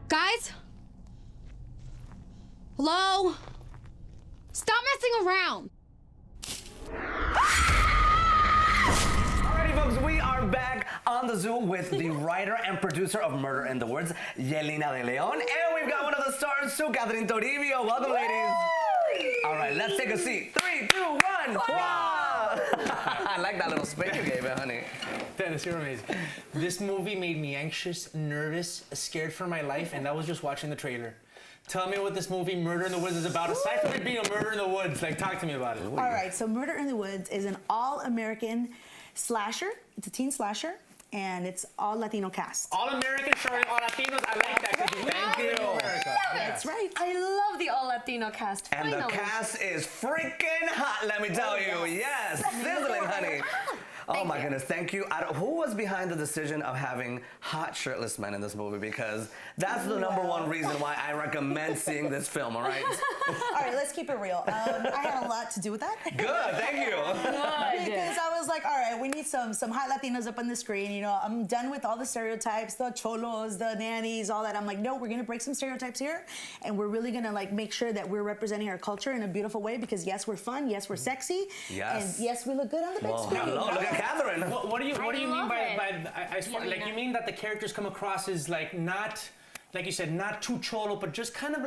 Guys? Hello? Stop messing around. Alrighty, folks, we are back on the Zoo with the writer and producer of Murder in the Woods, Yelyna De Leon. And we've got one of the stars, too, Catherine Toribio. Welcome, ladies. All right, let's take a seat. 3, 2, 1. Wow. I like that little spin you gave it, honey. Dennis, you're amazing. This movie made me anxious, nervous, scared for my life, and that was just watching the trailer. Tell me what this movie, Murder in the Woods, is about. Aside from it being a murder in the woods, like, talk to me about it. All right, so Murder in the Woods is an all-American slasher. It's a teen slasher, and it's all Latino cast. All American, starring all Latinos. I like that. Thank you. That's right. I love the all-Latino cast. And the cast is freaking hot, let me tell you. Yes, sizzling, honey. Oh my goodness, thank you. Who was behind the decision of having hot shirtless men in this movie? Because that's the number one reason why I recommend seeing this film, all right? All right, let's keep it real. I had a lot to do with that. Good, thank you. Because I was like, all right, we need some hot Latinos up on the screen. You know, I'm done with all the stereotypes, the cholos, the nannies, all that. I'm like, no, we're gonna break some stereotypes here, and we're really gonna like make sure that we're representing our culture in a beautiful way. Because yes, we're fun, yes, we're sexy, yes, and yes, we look good on the big screen. Hello, look at Catherine. What do you mean by like, you mean that the characters come across as like not, like you said, not too cholo, but just kind of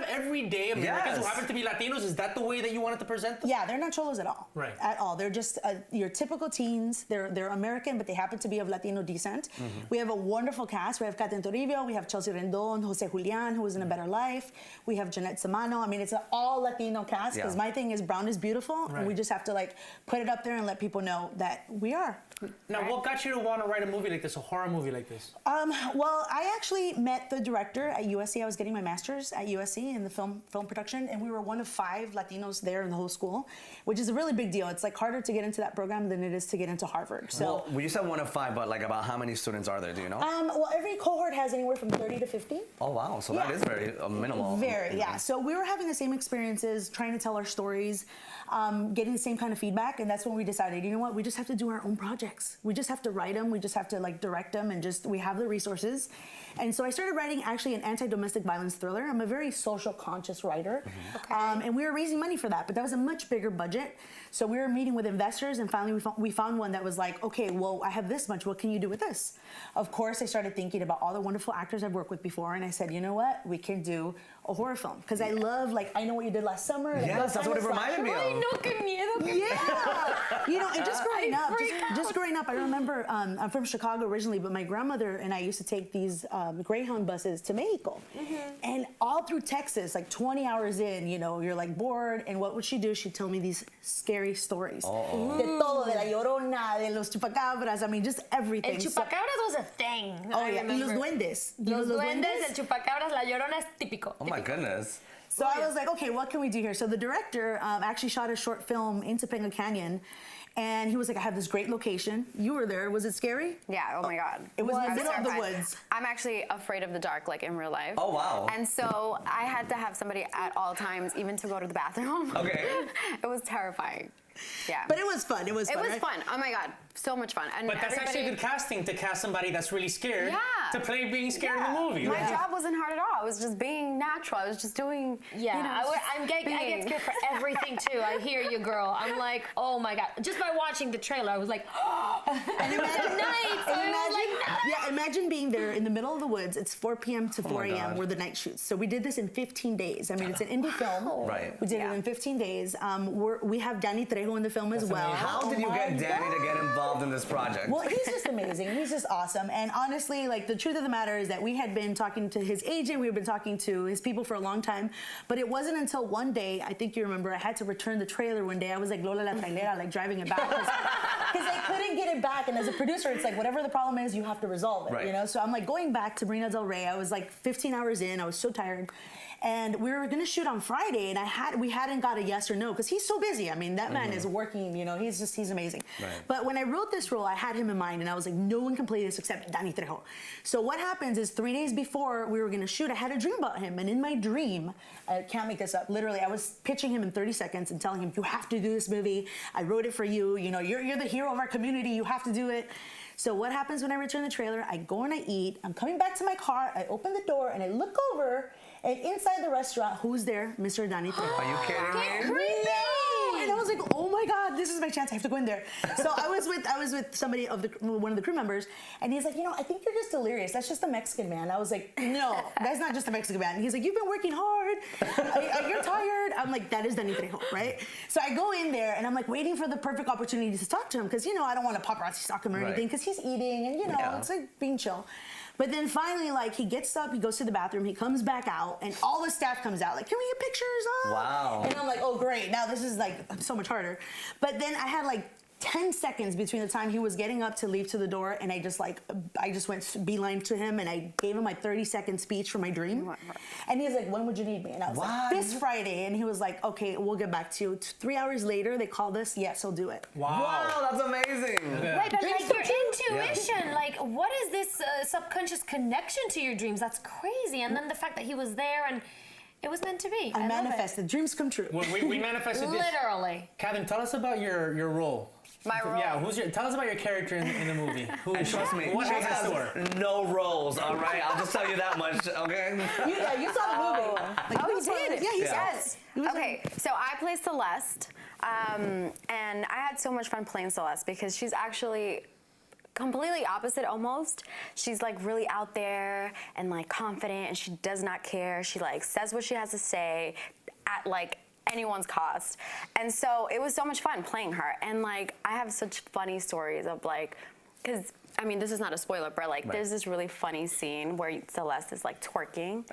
everyday Americans who happen to be Latinos? Is that the way that you wanted to present them? Yeah, they're not cholos at all. Right. At all. They're just your typical teens. They're American, but they happen to be of Latino descent. We have a wonderful cast. We have Catherine Toribio, we have Chelsea Rendon, Jose Julian, who was in A Better Life. We have Jeanette Samano. I mean, it's an all Latino cast, because my thing is brown is beautiful, and we just have to like put it up there and let people know that we are. Now, what got you to want to write a movie like this, a horror movie like this? Well, I actually met the director at USC. I was getting my master's at USC in the film production, and we were one of 5 Latinos there in the whole school, which is a really big deal. It's like harder to get into that program than it is to get into Harvard. So, well, you said 1 of 5, but like about how many students are there? Do you know? Well, every cohort has anywhere from 30 to 50. Oh wow, so that is very minimal. Very, yeah. So we were having the same experiences, trying to tell our stories, getting the same kind of feedback, and that's when we decided, you know what, we just have to do our own projects. We just have to write them. We just have to like direct them, and we have the resources. And so I started writing actually an anti-domestic violence thriller. I'm a very social conscious writer. And we were raising money for that, but that was a much bigger budget. So we were meeting with investors, and finally we found one that was like, okay, well, I have this much. What can you do with this? Of course, I started thinking about all the wonderful actors I've worked with before, and I said, you know what? We can do a horror film. Because I love, like, I Know What You Did Last Summer. Like, yes, that's what it reminded me of. Ay, no, qué miedo. Yeah. You know, and just growing up, I remember, I'm from Chicago originally, but my grandmother and I used to take these Greyhound buses to Mexico. And all through Texas, like 20 hours in, you know, you're like bored, and what would she do? She'd tell me these scary stories. De todo, de la Llorona, de los chupacabras, I mean, just everything. El chupacabras was a thing. Oh, yeah, y los duendes. Los duendes, el chupacabras, la Llorona es típico. Oh my goodness. So I was like, okay, what can we do here? So the director actually shot a short film in Topanga Canyon, and he was like, I have this great location. You were there. Was it scary? Yeah, oh my God. It was in the middle of the woods. I'm actually afraid of the dark, like in real life. Oh, wow. And so I had to have somebody at all times, even to go to the bathroom. Okay. It was terrifying. Yeah. But it was fun. It was fun. It was right? fun. Oh my God. So much fun. And But that's actually good casting, to cast somebody that's really scared to play being scared in the movie. My job wasn't hard at all. I was just being natural. I was just doing, Yeah, you know, I get scared for everything too. I hear you, girl. I'm like, oh my God. Just by watching the trailer, I was like, and imagine being there in the middle of the woods. It's 4 p.m. to 4 a.m. where the night shoots. So we did this in 15 days. I mean, it's an indie film. Right. We did it in 15 days. We have Danny Trejo in the film as well. How did you get Danny to get involved in this project? Well, he's just amazing. He's just awesome. And honestly, like, the truth of the matter is that we had been talking to his agent, we had been talking to his people for a long time, but it wasn't until one day, I think you remember, I had to return the trailer one day. I was like Lola la trailera, like driving it back, because I couldn't get it back. And as a producer, it's like, whatever the problem is, you have to resolve it, you know? So I'm like going back to Marina Del Rey. I was like 15 hours in. I was so tired. And we were gonna shoot on Friday, and we hadn't got a yes or no, because he's so busy. I mean, that man is working, you know, he's amazing. Right. But when I wrote this role, I had him in mind, and I was like, no one can play this except Danny Trejo. So what happens is 3 days before we were gonna shoot, I had a dream about him, and in my dream, I can't make this up, literally, I was pitching him in 30 seconds and telling him, you have to do this movie. I wrote it for you. You know, you're the hero of our community. You have to do it. So what happens when I return the trailer? I go and I eat. I'm coming back to my car. I open the door and I look over, and inside the restaurant, who's there? Mr. Danny Trejo. Are you kidding me? And I was like, oh my God, this is my chance. I have to go in there. So I was with somebody one of the crew members, and he's like, I think you're just delirious. That's just a Mexican man. I was like, no, that's not just a Mexican man. And he's like, you've been working hard. You're tired. I'm like, that is Danny Trejo, right? So I go in there, and I'm like waiting for the perfect opportunity to talk to him, because I don't want to paparazzi stalk him or anything, because he's eating, and it's like being chill. But then finally, like, he gets up, he goes to the bathroom, he comes back out, and all the staff comes out, like, can we get pictures? Wow. And I'm like, oh, great. Now this is, like, so much harder. But then I had, like, 10 seconds between the time he was getting up to leave to the door, and I just went beeline to him, and I gave him my 30-second speech for my dream. And he's like, when would you need me? And I was like, this Friday. And he was like, okay, we'll get back to you. 3 hours later, they called us. Yes, I'll do it. Wow, that's amazing. Yeah. Right, but like your intuition, like what is this subconscious connection to your dreams? That's crazy. And then the fact that he was there and it was meant to be. I manifested. Dreams come true. We manifested this. Literally. Catherine, tell us about your role. My role? Yeah, tell us about your character in the movie. Who is Trust me, what she happens to has her? no roles, all right? I'll just tell you that much, okay? You saw the movie. Oh, you did? Yeah, he Yes. Okay, so I play Celeste, and I had so much fun playing Celeste because she's actually completely opposite almost. She's like really out there and like confident, and she does not care. She like says what she has to say at like anyone's cost. And so it was so much fun playing her. And like I have such funny stories of like, because I mean, this is not a spoiler, but like there's this really funny scene where Celeste is like twerking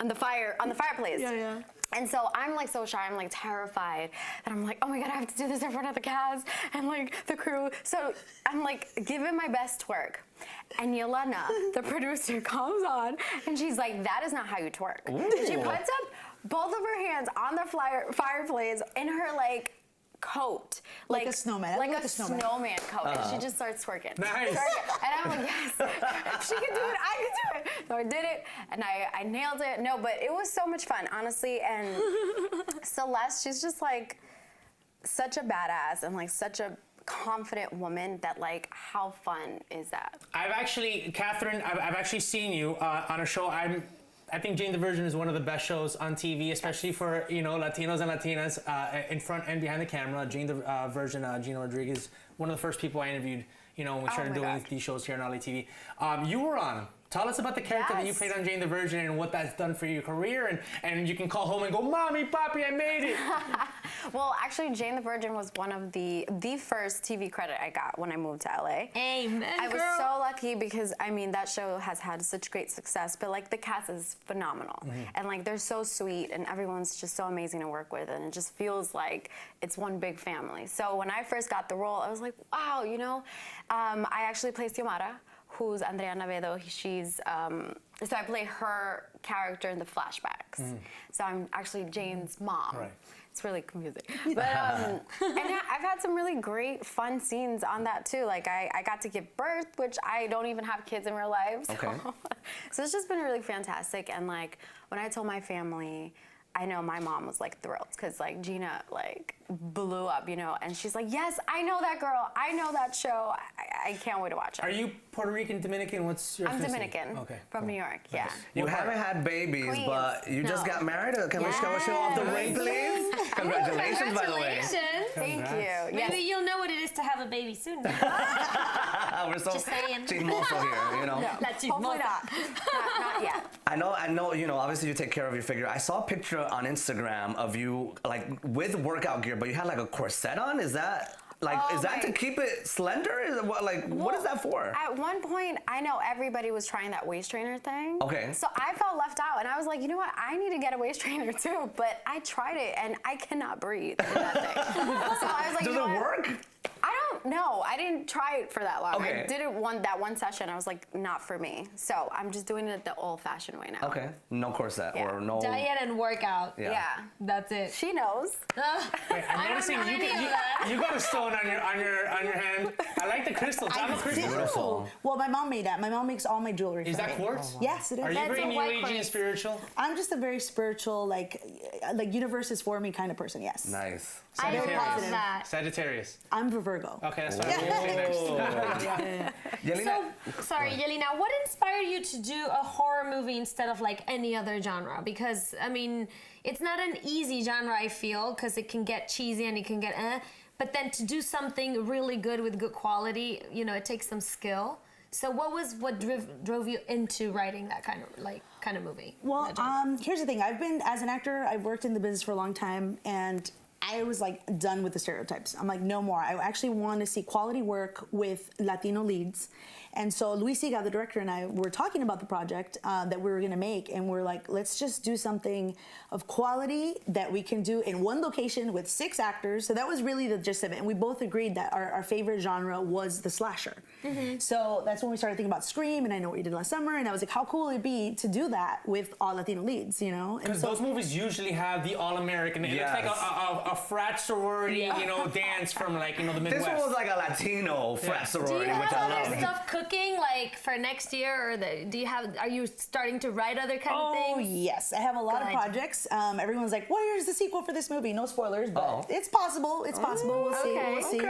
on the fireplace. Yeah. And so I'm like so shy, I'm like terrified, and I'm like, oh my God, I have to do this in front of the cast and like the crew. So I'm like giving my best twerk. And Yelyna, the producer, comes on and she's like, that is not how you twerk. And she puts up both of her hands on the fireplace in her like coat. Like a snowman. Like a snowman coat. And she just starts twerking. Nice. And I'm like, yes, she can do it, I can do it. So I did it, and I nailed it. No, but it was so much fun, honestly. And Celeste, she's just like such a badass and like such a confident woman that like, how fun is that? Catherine, I've actually seen you on a show. I think Jane the Virgin is one of the best shows on TV, especially for Latinos and Latinas in front and behind the camera. Jane the Virgin, Gina Rodriguez, one of the first people I interviewed. When we started doing these shows here on LATV. You were on. Tell us about the character that you played on Jane the Virgin and what that's done for your career, and you can call home and go, Mommy, Papi, I made it. Well, actually, Jane the Virgin was one of the first TV credit I got when I moved to LA. Amen, I was so lucky because, I mean, that show has had such great success, but like the cast is phenomenal. And like they're so sweet and everyone's just so amazing to work with, and it just feels like it's one big family. So when I first got the role, I was like, wow, I actually played Xiomara, who's Andrea Navedo. She's so I play her character in the flashbacks. So I'm actually Jane's mom. Right. It's really confusing. But and I've had some really great, fun scenes on that too. Like I got to give birth, which I don't even have kids in real life. So, Okay. so it's just been really fantastic. And like when I told my family, I know my mom was like thrilled because like Gina like blew up, and she's like, yes, I know that girl. I know that show. I can't wait to watch it. Are you Puerto Rican, Dominican? What's your I'm ethnicity? Dominican. Okay. From New York. Yeah. You haven't had babies, Queens. but you just No. got married. Can we show off the ring, please? Congratulations, by the way. Congratulations. Thank you. Maybe Yes. you'll know what it is to have a baby soon. We're so Just saying. chismoso here, No, That's hopefully not. Not yet. I know, obviously you take care of your figure. I saw a picture on Instagram of you, like, with workout gear, but you had, like, a corset on? Is that, like, is that to keep it slender? Is it, what is that for? At one point, I know everybody was trying that waist trainer thing. Okay. So I felt left out, and I was like, you know what? I need to get a waist trainer too. But I tried it, and I cannot breathe in that thing. So I was like, Does you know it what? work? I don't know. I didn't try it for that long. Okay. I did it that one session. I was like, not for me. So I'm just doing it the old-fashioned way now. Okay. No corset Yeah. or no... Diet and workout. Yeah. That's it. She knows. Wait, I'm noticing know any of that. you got a stone on your hand. I like the crystals. I'm a crystal. Beautiful. Well, my mom made that. My mom makes all my jewelry. Is for that me. quartz? Yes, it is. Are you That's very a new white agey and quartz. spiritual? I'm just a very spiritual, like universe is for me kind of person. Yes. Nice. I Very love positive. that. Sagittarius. I'm a Virgo. Okay, that's what I'm going to say next. Yelyna, So, sorry, Yelyna, what inspired you to do a horror movie instead of like any other genre? Because, I mean, it's not an easy genre, I feel, because it can get cheesy and it can get but then to do something really good with good quality, you know, it takes some skill. So what drove you into writing that kind of movie? Well, here's the thing. As an actor, I've worked in the business for a long time, and I was like done with the stereotypes. I'm like, no more. I actually want to see quality work with Latino leads. And so Luis Siga, the director, and I were talking about the project that we were going to make, and we're like, let's just do something of quality that we can do in one location with 6 actors. So that was really the gist of it. And we both agreed that our favorite genre was the slasher. So that's when we started thinking about Scream, and I Know What You Did Last Summer, and I was like, how cool would it be to do that with all Latino leads, you know? Because those movies usually have the all-American. It looks like a frat sorority, you know, dance from like, you know, the Midwest. this one was like a Latino frat Do sorority, you which have I other love. stuff cooking like for next year, or are you starting to write other kind of Oh, things? yes. I have a lot of Good. projects. Everyone's like, where's the sequel for this movie? No spoilers, but it's possible. It's possible. We'll see. Okay. We'll see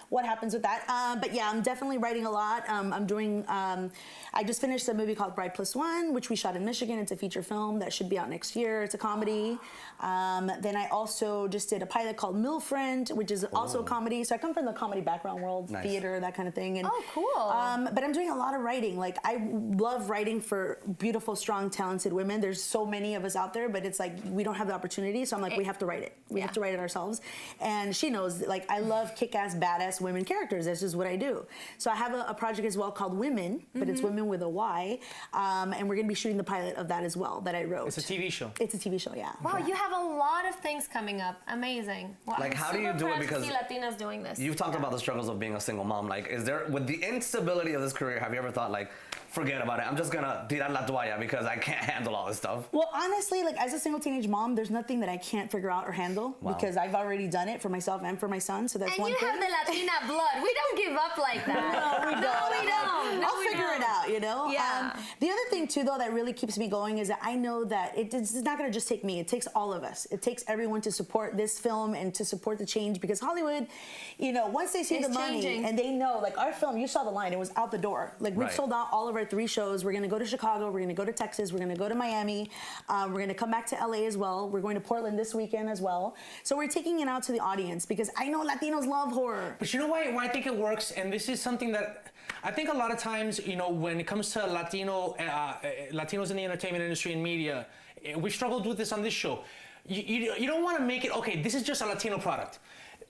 what happens with that. But yeah, I'm definitely writing a lot. I'm doing, I just finished a movie called Bride Plus One, which we shot in Michigan. It's a feature film that should be out next year. It's a comedy. Then I also just did a pilot called Mill Friend, which is also a comedy. So I come from the comedy background world, theater, that kind of thing. And, Oh, cool. but I'm doing a lot of writing. Like, I love writing for beautiful, strong, talented women. There's so many of us out there, but it's like we don't have the opportunity. So I'm like, we have to write it. We have to write it ourselves. And she knows, like, I love kick-ass, badass women characters. That's just what I do. So I have a project as well called Women, but it's Women with a Y. And we're going to be shooting the pilot of that as well that I wrote. It's a TV show. It's a TV show, yeah. Wow, you have a lot of things coming up. Amazing. Wow, Like, I'm how do you super do it? proud to Because see Latinas doing this. You've talked about the struggles of being a single mom. Like, is there, with the instability of this career, have you ever thought, like, forget about it, I'm just gonna tirar la toalla because I can't handle all this stuff? Well, honestly, like, as a single teenage mom, there's nothing that I can't figure out or handle because I've already done it for myself and for my son. So that's And one you thing. have the Latina blood. We don't give up like that. No, we don't. No, we don't. No, I'll we figure don't. it out, you know? Yeah. The other thing, too, though, that really keeps me going is that I know that it's not going to just take me. It takes all of us. It takes everyone to support this film and to support the change, because Hollywood, you know, once they see It's the money changing. and they know, like, our film, you saw the line, it was out the door. Like, we've sold out all of our 3 shows. We're going to go to Chicago. We're going to go to Texas. We're going to go to Miami. We're going to come back to LA as well. We're going to Portland this weekend as well. So we're taking it out to the audience because I know Latinos love horror. But you know why I think it works? And this is something that I think a lot of times, you know, when it comes to Latinos in the entertainment industry and media, we've struggled with this on this show. You don't want to make it, okay, this is just a Latino product.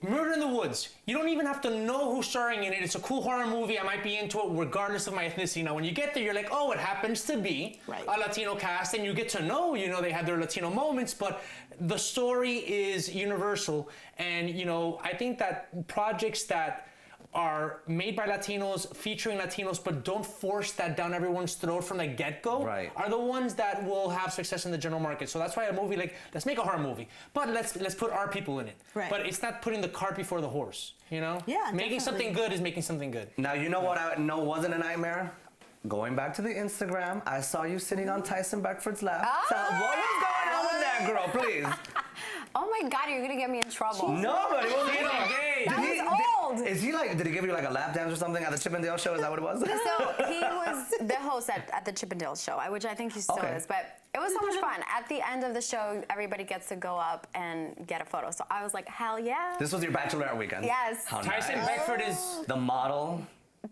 Murder in the Woods, you don't even have to know who's starring in it. It's a cool horror movie. I might be into it regardless of my ethnicity. Now, when you get there, you're like, oh, it happens to be a Latino cast, and you get to know, you know, they have their Latino moments, but the story is universal. And, you know, I think that projects that are made by Latinos, featuring Latinos, but don't force that down everyone's throat from the get-go, are the ones that will have success in the general market. So that's why a movie like, let's make a horror movie, but let's put our people in it. But it's not putting the cart before the horse, you know? Yeah, making something good is making something good. Now, you know what I know wasn't a nightmare? Going back to the Instagram, I saw you sitting on Tyson Beckford's lap. So what was going on with that girl, please? Oh my God, you're gonna get me in trouble. Nobody was engaged. That was old. Is he like, did he give you like a lap dance or something at the Chippendale show? Is that what it was? So he was the host at the Chippendale show, which I think he still is, but it was so much fun. At the end of the show, everybody gets to go up and get a photo. So I was like, hell yeah. This was your bachelorette weekend? Yes. How Tyson nice. Beckford is the model.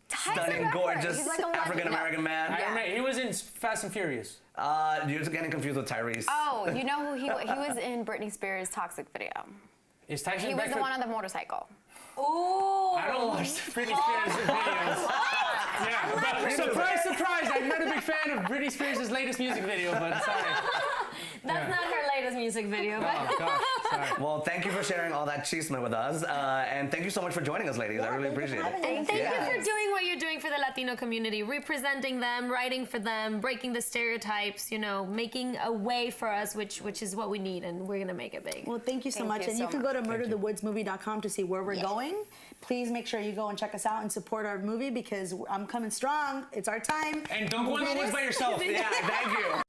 Stunning, gorgeous He's like a African-American man. I remember, he was in Fast and Furious. You're getting confused with Tyrese. Oh, you know who he was in Britney Spears' Toxic video. Is Tyson He was Beckford? the one on the motorcycle. Ooh. I don't watch Britney Spears' videos. Yeah, but surprise, surprise! I'm not a big fan of Britney Spears' latest music video, but sorry. That's not her latest music video. But Oh gosh, sorry. Well, thank you for sharing all that chisme with us, and thank you so much for joining us, ladies. I really appreciate it. And thank you for doing what you're doing for the Latino community, representing them, writing for them, breaking the stereotypes, you know, making a way for us, which is what we need, and we're gonna make it big. Well, thank you so much. And you can go to murderthewoodsmovie.com to see where we're going. Please make sure you go and check us out and support our movie because I'm coming strong. It's our time. And don't go in the woods by yourself. Yeah, thank you.